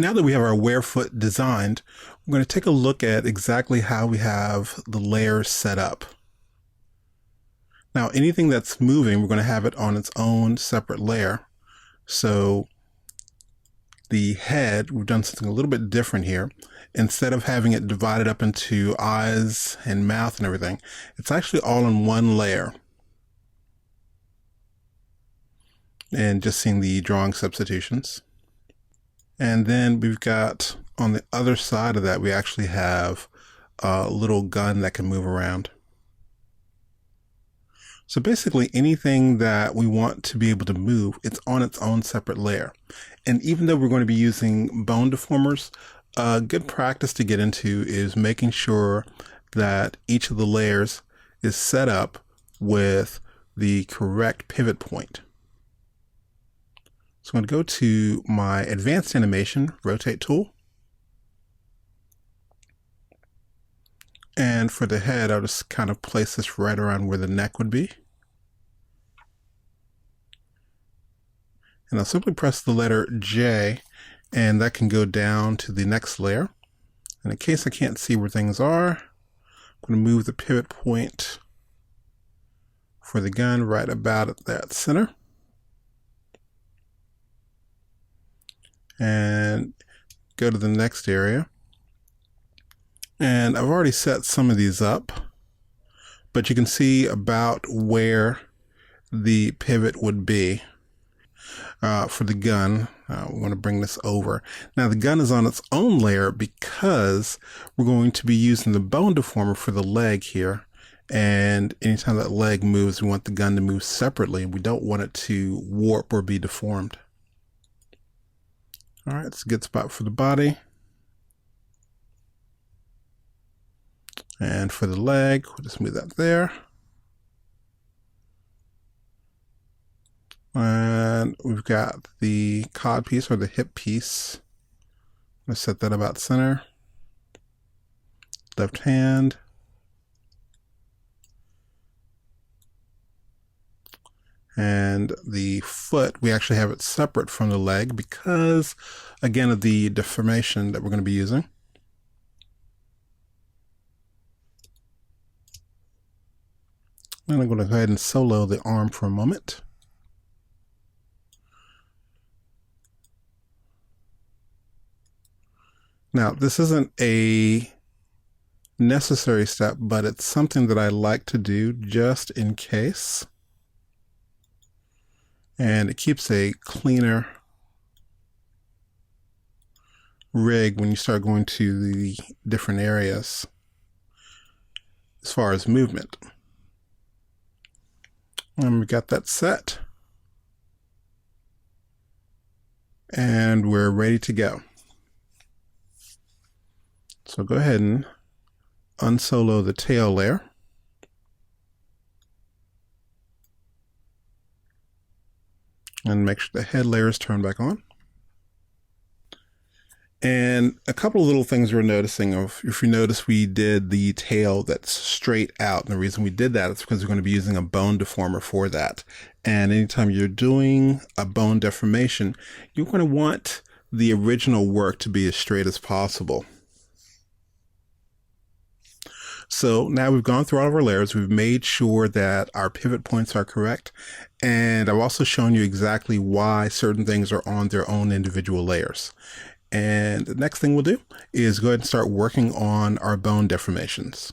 Now that we have our WereFoot designed, we're going to take a look at exactly how we have the layers set up. Now, anything that's moving, we're going to have it on its own separate layer. So the head, we've done something a little bit different here. Instead of having it divided up into eyes and mouth and everything, it's actually all in one layer. And just seeing the drawing substitutions. And then we've got on the other side of that, we actually have a little gun that can move around. So basically anything that we want to be able to move, it's on its own separate layer. And even though we're going to be using bone deformers, a good practice to get into is making sure that each of the layers is set up with the correct pivot point. So I'm going to go to my advanced animation rotate tool. And for the head, I'll just kind of place this right around where the neck would be. And I'll simply press the letter J, and that can go down to the next layer. And in case I can't see where things are, I'm going to move the pivot point for the gun right about at that center. And go to the next area. And I've already set some of these up, but you can see about where the pivot would be for the gun. We want to bring this over. Now the gun is on its own layer because we're going to be using the bone deformer for the leg here. And anytime that leg moves, we want the gun to move separately. We don't want it to warp or be deformed. All right, it's a good spot for the body. And for the leg, we'll just move that there. And we've got the cod piece or the hip piece. I'm going to set that about center. Left hand. And the foot, we actually have it separate from the leg because, again, of the deformation that we're going to be using. And I'm going to go ahead and solo the arm for a moment. Now, this isn't a necessary step, but it's something that I like to do just in case. And it keeps a cleaner rig when you start going to the different areas as far as movement. And we got that set. And we're ready to go. So go ahead and unsolo the tail layer. And make sure the head layer is turned back on. And a couple of little things we're noticing of, if you notice, we did the tail that's straight out. And the reason we did that is because we're going to be using a bone deformer for that. And anytime you're doing a bone deformation, you're going to want the original work to be as straight as possible. So now we've gone through all of our layers. We've made sure that our pivot points are correct. And I've also shown you exactly why certain things are on their own individual layers. And the next thing we'll do is go ahead and start working on our bone deformations.